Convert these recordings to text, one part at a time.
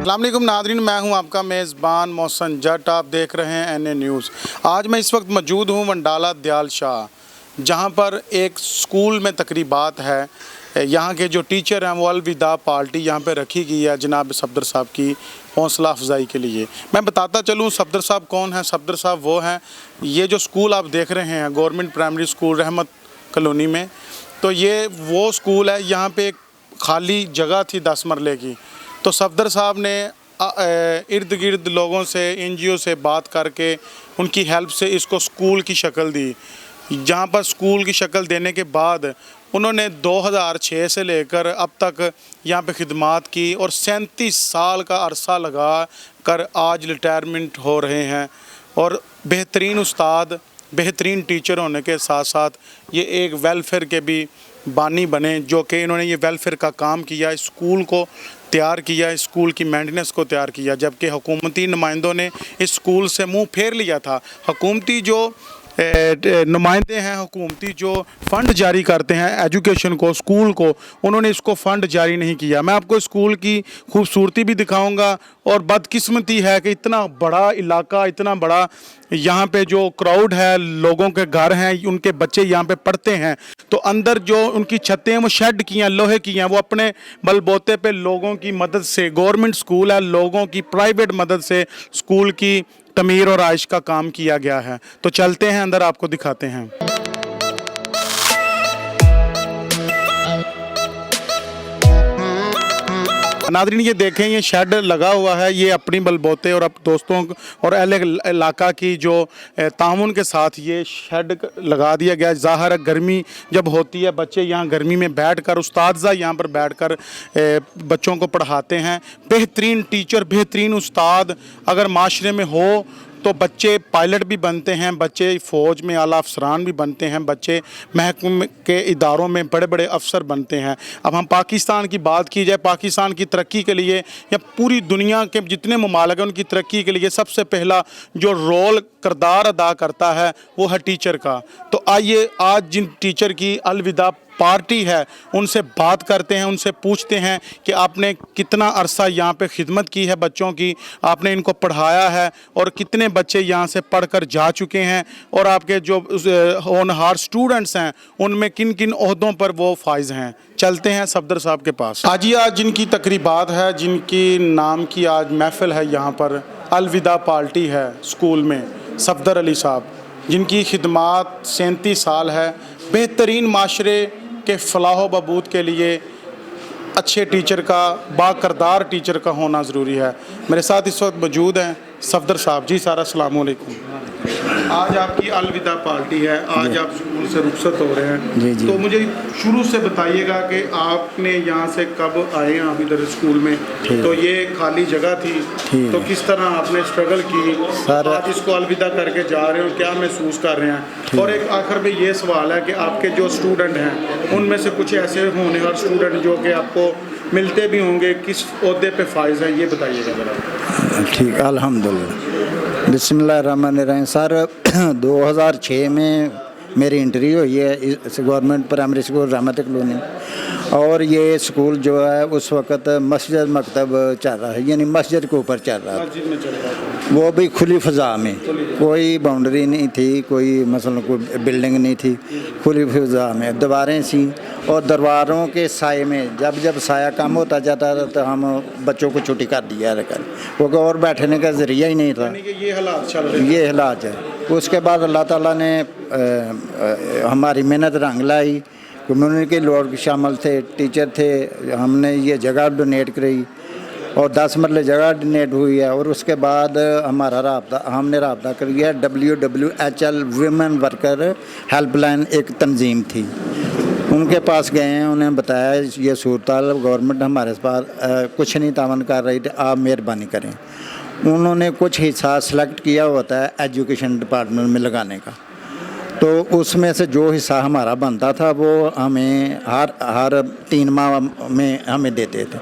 अस्सलाम वालेकुम नादरीन, मैं हूं आपका मेज़बान मोहसन जट। आप देख रहे हैं एनए न्यूज़। आज मैं इस वक्त मौजूद हूं वंडाला दयाल शाह, जहां पर एक स्कूल में तकरीबात है। यहां के जो टीचर हैं वो अलविदा पार्टी यहां पे रखी गई है जनाब सफदर साहब की हौसला अफजाई के लिए। मैं बताता चलूं सफदर साहब कौन है। सफदर साहब वो हैं, ये जो स्कूल आप देख रहे हैं government primary school Rehmat colony में, तो ये वो स्कूल है। यहाँ पे एक खाली जगह थी 10 मरले की, तो सफदर साहब ने इर्द गिर्द लोगों से एनजीओ से बात करके उनकी हेल्प से इसको स्कूल की शक्ल दी। जहाँ पर स्कूल की शक्ल देने के बाद उन्होंने 2006 से लेकर अब तक यहाँ पे खिदमात की और 37 साल का अरसा लगा कर आज रिटायरमेंट हो रहे हैं। और बेहतरीन उस्ताद, बेहतरीन टीचर होने के साथ साथ ये एक वेलफेयर के भी बानी बने, जो कि इन्होंने ये वेलफेयर का काम किया, स्कूल को तैयार किया, स्कूल की मेंटेनेंस को तैयार किया। जबकि हुकूमती नुमाइंदों ने इस स्कूल से मुंह फेर लिया था। हुकूमती जो नुमाइंदे हैं, हुकूमती जो फ़ंड जारी करते हैं एजुकेशन को, स्कूल को, उन्होंने इसको फ़ंड जारी नहीं किया। मैं आपको स्कूल की खूबसूरती भी दिखाऊंगा। और बदकिस्मती है कि इतना बड़ा इलाका, इतना बड़ा यहाँ पे जो क्राउड है, लोगों के घर हैं, उनके बच्चे यहाँ पे पढ़ते हैं, तो अंदर जो उनकी छतें हैं वो शेड की हैं, लोहे की हैं। वो अपने बलबोते पे लोगों की मदद से, गवर्नमेंट स्कूल है, लोगों की प्राइवेट मदद से स्कूल की तमीर और आइश का काम किया गया है। तो चलते हैं अंदर, आपको दिखाते हैं। नादरीन ये देखें, ये शेड लगा हुआ है, ये अपनी बलबोते और दोस्तों और अहले इलाका की जो ताउन के साथ ये शेड लगा दिया गया। ज़ाहिर है गर्मी जब होती है, बच्चे यहाँ गर्मी में बैठकर, उस्तादज़ा यहाँ पर बैठकर बच्चों को पढ़ाते हैं। बेहतरीन टीचर, बेहतरीन उस्ताद अगर माशरे में हो तो बच्चे पायलट भी बनते हैं, बच्चे फ़ौज में आला अफसरान भी बनते हैं, बच्चे महकमे के इदारों में बड़े बड़े अफसर बनते हैं। अब हम पाकिस्तान की बात की जाए, पाकिस्तान की तरक्की के लिए या पूरी दुनिया के जितने ममालिक हैं उनकी तरक्की के लिए सबसे पहला जो रोल किरदार अदा करता है वो है टीचर का। तो आइए आज जिन टीचर की अलविदा पार्टी है उनसे बात करते हैं, उनसे पूछते हैं कि आपने कितना अरसा यहाँ पे खिदमत की है बच्चों की, आपने इनको पढ़ाया है और कितने बच्चे यहाँ से पढ़कर जा चुके हैं, और आपके जो होनहार स्टूडेंट्स हैं उनमें किन किन ओहदों पर वो फाइज हैं। चलते हैं सफदर साहब के पास। आज जिनकी तकरीबात है, जिनकी नाम की आज महफिल है, यहाँ पर अलविदा पार्टी है स्कूल में, सफदर अली साहब जिनकी खिदमात 37 साल है। बेहतरीन माशरे के फलाह बहबूद के लिए अच्छे टीचर का, बाकरदार टीचर का होना ज़रूरी है। मेरे साथ इस वक्त मौजूद हैं सफदर साहब। जी सर, अस्सलाम वालेकुम। आज आपकी अलविदा पार्टी है, आज आप स्कूल से रुखसत हो रहे हैं। जी। तो मुझे शुरू से बताइएगा कि आपने यहाँ से कब आए हैं आप इधर स्कूल में, तो ये खाली जगह थी, तो किस तरह आपने स्ट्रगल की सर, आज इसको अलविदा करके जा रहे हो, क्या महसूस कर रहे हैं? और एक आखिर में ये सवाल है कि आपके जो स्टूडेंट हैं उनमें से कुछ ऐसे होनहार स्टूडेंट जो कि आपको मिलते भी होंगे, किस ओहदे पे फाइज है, ये बताइएगा ज़रा। ठीक, अल्हम्दुलिल्लाह, बिस्मिल्लाहिर्रहमानिर्रहीम। सर 2006 में मेरी एंट्री हुई है इस government primary school Rehmat colony, और ये स्कूल जो है उस वक़्त मस्जिद मकतब चल रहा है, यानी मस्जिद के ऊपर चल रहा था, वो भी खुली फ़ज़ा में, कोई बाउंड्री नहीं थी, कोई मसलन कोई बिल्डिंग नहीं थी, खुली फ़ज़ा में दीवारें थी, और दरबारों के साए में जब जब साया कम होता जाता था तो हम बच्चों को छुट्टी कर दिया कर, क्योंकि और बैठने का ज़रिया ही नहीं था। ये हालात चल रहे हैं, ये हालात है। उसके बाद अल्लाह ताला ने हमारी मेहनत रंग लाई, कम्युनिटी के लोग शामिल थे, टीचर थे, हमने ये जगह डोनेट करी और 10 मरले जगह डोनेट हुई है। और उसके बाद हमने रब्ता किया WWHL वीमेन वर्कर हेल्पलाइन, एक तंजीम थी, उनके पास गए हैं, उन्हें बताया ये सूरत गवर्नमेंट हमारे पास कुछ नहीं तावन कर रही थी, आप मेहरबानी करें। उन्होंने कुछ हिस्सा सेलेक्ट किया होता है एजुकेशन डिपार्टमेंट में लगाने का, तो उसमें से जो हिस्सा हमारा बनता था वो हमें हर 3 माह में हमें देते थे।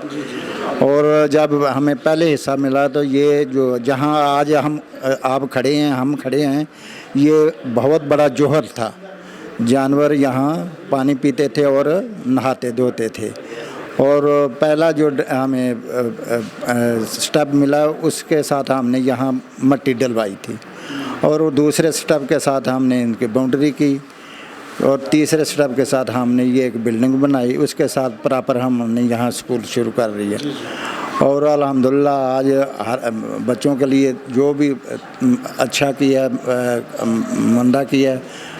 और जब हमें पहले हिस्सा मिला तो ये जो जहाँ आज आप खड़े हैं, हम खड़े हैं, ये बहुत बड़ा जोहर था। जानवर यहाँ पानी पीते थे और नहाते धोते थे, और पहला जो हमें स्टेप मिला उसके साथ हमने यहाँ मट्टी डलवाई थी, और वो दूसरे स्टेप के साथ हमने इनकी बाउंड्री की, और तीसरे स्टेप के साथ हमने ये एक बिल्डिंग बनाई, उसके साथ प्रॉपर हमने यहाँ स्कूल शुरू कर रही है। और अल्हम्दुलिल्लाह आज हर बच्चों के लिए जो भी अच्छा किया, मंदा किया,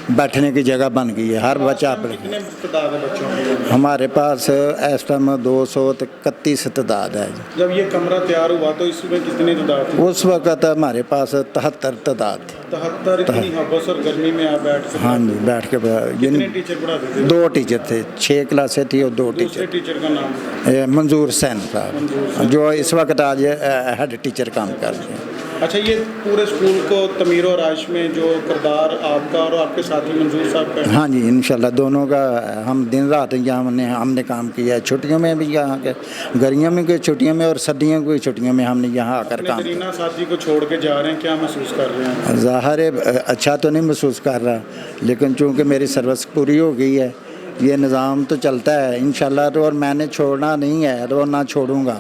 बैठने की जगह बन गई है। हर बच्चा कितने तादाद है बच्चों की? हमारे पास इस टाइम 231 तादाद है। जब ये कमरा तैयार हुआ तो इसमें कितनी तादाद थी? उस वक़्त हमारे पास 73 तादाद थी। 73? इतनी हवस और गर्मी में आप बैठ सकते? हाँ जी, बैठ के कितने टीचर पढ़ाते थे? 2 टीचर थे, 6 क्लासें थी और 2 दूसरे टीचर। टीचर का नाम? मंजूर सैन साहब, जो इस वक्त आज हेड टीचर काम कर रहे हैं। अच्छा, ये पूरे स्कूल को तमीर और आइश में जो किरदार आपका और आपके साथी मंजूर साहब का? हाँ जी, इंशाल्लाह दोनों का हम दिन रात यहाँ हमने काम किया है। छुट्टियों में भी यहाँ के, गर्मियों में की छुट्टियों में और सर्दियों की छुट्टियों में हमने यहाँ आकर काम किया। दरीना साथी को छोड़ के जा रहे हैं, क्या महसूस कर रहे हैं? ज़ाहिर है अच्छा तो नहीं महसूस कर रहा, लेकिन चूँकि मेरी सर्विस पूरी हो गई है, ये निज़ाम तो चलता है इंशाल्लाह, तो और मैंने छोड़ना नहीं है तो ना छोड़ूंगा।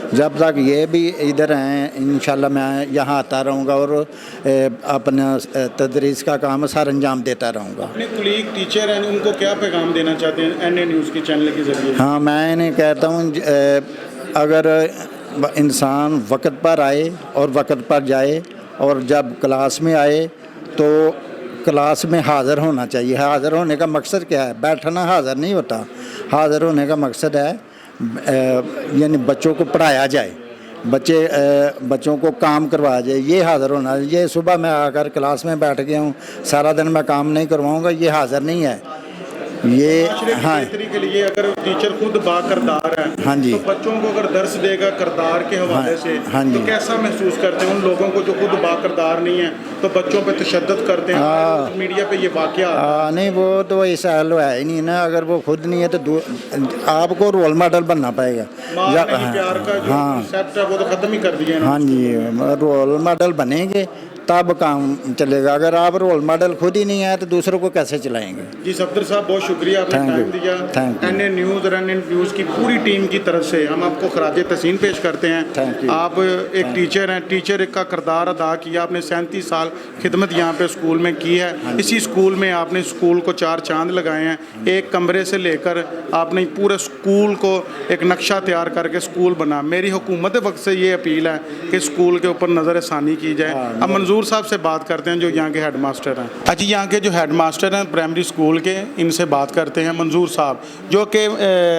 जब तक ये भी इधर हैं इंशाल्लाह मैं यहाँ आता रहूँगा और अपना तदरीस का काम सर अंजाम देता रहूँगा। अपने कुलीग टीचर हैं, उनको क्या पैगाम देना चाहते हैं एनए न्यूज़ के चैनल के ज़रिए? हाँ, मैं इन्हें कहता हूँ अगर इंसान वक्त पर आए और वक्त पर जाए, और जब क्लास में आए तो क्लास में हाज़िर होना चाहिए। हाज़िर होने का मकसद क्या है? बैठना हाज़िर नहीं होता। हाज़िर होने का मकसद है यानी बच्चों को पढ़ाया जाए, बच्चों को काम करवाया जाए, ये हाज़िर होना। ये सुबह मैं आकर क्लास में बैठ गया हूँ, सारा दिन मैं काम नहीं करवाऊँगा, ये हाज़िर नहीं है। ये हाँ के लिए अगर टीचर खुद बाकिरदार है, हाँ जी, तो बच्चों को अगर दर्स देगा किरदार के हवाले से, हाँ जी, तो कैसा महसूस करते हैं उन लोगों को जो खुद बाकिरदार नहीं है तो बच्चों पे तशद्दुद करते हैं? मीडिया पे ये वाकया नहीं, वो तो ऐसा हल है ही नहीं ना। अगर वो खुद नहीं है तो आपको रोल मॉडल बनना पड़ेगा। प्यार का जो कॉन्सेप्ट है वो तो खत्म ही कर दिया। हाँ जी, रोल मॉडल बनेंगे तब काम चलेगा। अगर आप रोल मॉडल खुद ही नहीं है तो दूसरों को कैसे चलाएंगे? जी सफदर साहब, बहुत शुक्रिया, आपने टाइम दिया। एनए न्यूज़ और एनए न्यूज़ की पूरी टीम की तरफ से हम आपको खराज तहसीन पेश करते हैं। आप एक टीचर हैं, टीचर का किरदार अदा किया आपने। 37 साल खिदमत यहाँ पे स्कूल में की है। इसी स्कूल में आपने स्कूल को 4 चांद लगाए हैं। एक कमरे से लेकर आपने पूरे स्कूल को एक नक्शा तैयार करके स्कूल बना। मेरी हुकूमत वक्त से ये अपील है कि स्कूल के ऊपर नज़रसानी की जाए। अब मंजूर साहब से बात करते हैं जो यहाँ के हेडमास्टर हैं। अच्छा, यहाँ के जो हेडमास्टर हैं प्राइमरी स्कूल के, इनसे बात करते हैं। मंजूर साहब जो कि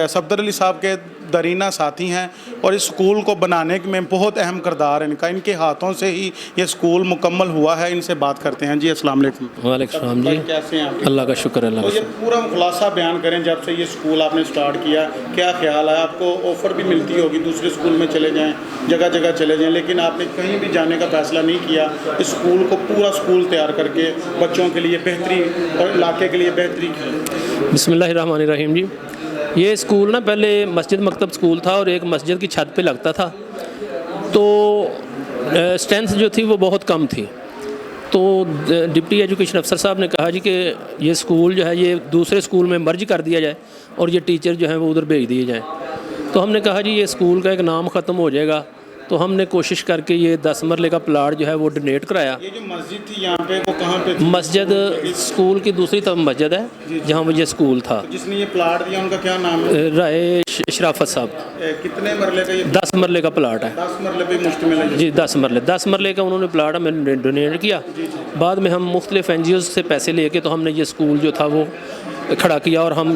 सफदर अली साहब के दरीना साथी हैं और इस स्कूल को बनाने में बहुत अहम किरदार है इनका। इनके हाथों से ही ये स्कूल मुकम्मल हुआ है। इनसे बात करते हैं। जी अस्सलाम वालेकुम। वालेकुम सलाम जी, कैसे हैं आप? अल्लाह का शुक्र है। तो ये पूरा खुलासा बयान करें, जब से ये स्कूल आपने स्टार्ट किया क्या ख्याल है? आपको ऑफ़र भी मिलती होगी दूसरे स्कूल में चले जाएं, जगह जगह चले जाएं, लेकिन आपने कहीं भी जाने का फ़ैसला नहीं किया। इस स्कूल को पूरा स्कूल तैयार करके बच्चों के लिए बेहतरी और इलाके के लिए बेहतरी की। बिस्मिल्लाहिर्रहमानिर्रहीम जी, ये स्कूल ना पहले मस्जिद मकतब स्कूल था और एक मस्जिद की छत पे लगता था, तो स्ट्रेंथ जो थी वो बहुत कम थी। तो डिप्टी एजुकेशन अफसर साहब ने कहा जी कि ये स्कूल जो है ये दूसरे स्कूल में मर्ज कर दिया जाए और ये टीचर जो है वो उधर भेज दिए जाएँ। तो हमने कहा जी ये स्कूल का एक नाम ख़त्म हो जाएगा, तो हमने कोशिश करके ये 10 मरले का प्लाट जो है वो डोनेट कराया। ये जो मस्जिद थी यहाँ पे वो कहाँ पे थी? मस्जिद स्कूल की दूसरी तरफ मस्जिद है जहाँ वो ये स्कूल था। तो जिसने ये प्लाट दिया उनका क्या नाम है? राय शराफत साहब। कितने मरले का ये? 10 मरले का प्लाट है। 10 मरले पे मुश्तमिल है जी, 10 मरले का उन्होंने प्लाट हमें डोनेट किया। बाद में हम मुख्तलिफ NGOs से पैसे लेके तो हमने ये स्कूल जो था वो खड़ा किया और हम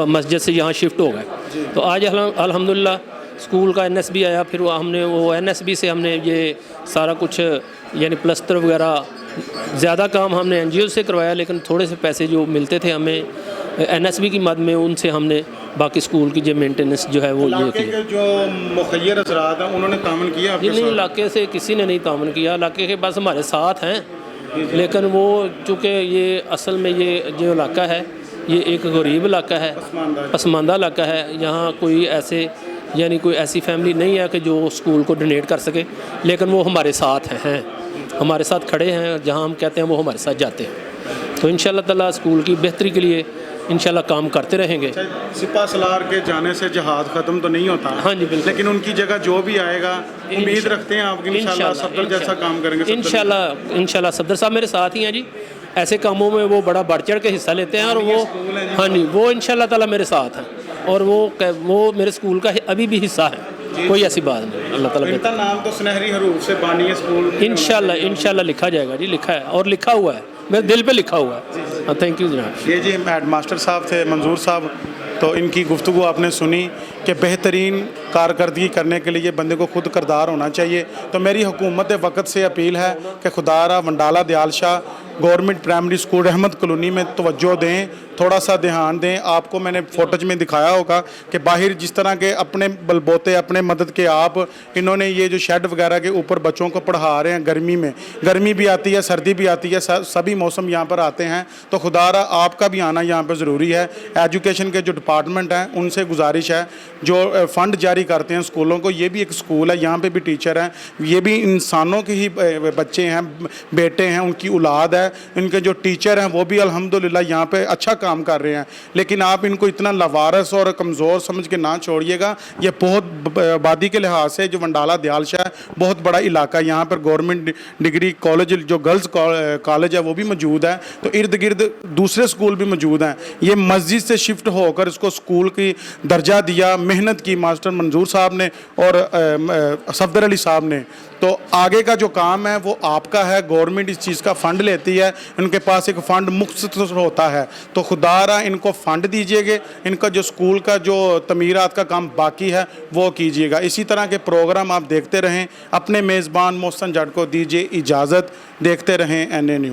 मस्जिद से यहाँ शिफ्ट हो गए। तो आज अल्हम्दुलिल्लाह स्कूल का NSB आया, फिर हमने वो NSB से हमने ये सारा कुछ यानी प्लस्तर वगैरह ज़्यादा काम हमने NGO से करवाया, लेकिन थोड़े से पैसे जो मिलते थे हमें NSB की मद में उनसे हमने बाकी स्कूल की जो मेंटेनेंस जो है वो ये किया। जो मुखय्यर असरात हैं उन्होंने तामन किया आपके नहीं, साथ? इलाके से किसी ने नहीं तामन किया, इलाके के बस हमारे साथ हैं, लेकिन वो चूँकि ये असल में ये जो इलाका है ये एक गरीब इलाका है, पसमानदा इलाका है। यहाँ कोई ऐसे यानी कोई ऐसी फैमिली नहीं है कि जो स्कूल को डोनेट कर सके, लेकिन वो हमारे साथ हैं, हमारे साथ खड़े हैं। जहाँ हम कहते हैं वो हमारे साथ जाते हैं। तो इंशाअल्लाह ताला स्कूल की बेहतरी के लिए इंशाल्लाह काम करते रहेंगे। सिपा सलार के जाने से जहाद ख़त्म तो नहीं होता, हाँ जी, बिल्कुल। लेकिन उनकी जगह जो भी आएगा उम्मीद रखते हैं आप कि इंशाल्लाह सफदर जैसा काम करेंगे। इंशाल्लाह सफदर साहब मेरे साथ ही हैं जी, ऐसे कामों में वो बड़ा बढ़ चढ़ के हिस्सा लेते हैं और वो हाँ जी वो इंशाल्लाह ताला मेरे साथ हैं और वो मेरे स्कूल का अभी भी हिस्सा है, कोई ऐसी बात नहीं। अल्लाह ताला इनका नाम तो सुनहरी हरूफ से बानी स्कूल इंशाल्लाह लिखा जाएगा जी, लिखा है और लिखा हुआ है, मेरे दिल पे लिखा हुआ है। हाँ, थैंक यू जनाब। ये जी हेड मास्टर साहब थे मंजूर साहब, तो इनकी गुफ्तगू आपने सुनी कि बेहतरीन कारकर्दगी करने के लिए बंदे को खुद करदार होना चाहिए। तो मेरी हुकूमत वक़्त से अपील है कि खुदारा Wandala Dayal Shah government primary school Rehmat colony में तवज्जो दें, थोड़ा सा ध्यान दें। आपको मैंने फोटोज में दिखाया होगा कि बाहर जिस तरह के अपने बलबोते अपने मदद के आप इन्होंने ये जो शेड वगैरह के ऊपर बच्चों को पढ़ा रहे हैं, गर्मी में गर्मी भी आती है सर्दी भी आती है, सभी मौसम यहाँ पर आते हैं। तो खुदारा आपका भी आना यहाँ पर ज़रूरी है। एजुकेशन के जो डिपार्टमेंट हैं उनसे गुजारिश है जो फ़ंड जारी करते हैं स्कूलों को, ये भी एक स्कूल है, यहाँ पे भी टीचर हैं, ये भी इंसानों के ही बच्चे हैं, बेटे हैं, उनकी औलाद है। इनके जो टीचर हैं वो भी अल्हम्दुलिल्लाह यहाँ पे अच्छा काम कर रहे हैं, लेकिन आप इनको इतना लवारस और कमज़ोर समझ के ना छोड़िएगा। ये बहुत आबादी के लिहाज से जो वंडाला दयाल शाह है बहुत बड़ा इलाका, यहाँ पर गवर्नमेंट डिग्री कॉलेज जो गर्ल्स कॉलेज है वो भी मौजूद है, तो इर्द गिर्द दूसरे स्कूल भी मौजूद हैं। ये मस्जिद से शिफ्ट होकर इसको स्कूल की दर्जा दिया, मेहनत की मास्टर मंजूर साहब ने और सफदर अली साहब ने। तो आगे का जो काम है वो आपका है, गवर्नमेंट इस चीज़ का फ़ंड लेती है, इनके पास एक फ़ंड मुख्तसर होता है, तो खुदारा इनको फ़ंड दीजिएगा, इनका जो स्कूल का जो तमीरात का काम बाकी है वो कीजिएगा। इसी तरह के प्रोग्राम आप देखते रहें। अपने मेज़बान मोहसन जट को दीजिए इजाज़त, देखते रहें NA न्यूज़।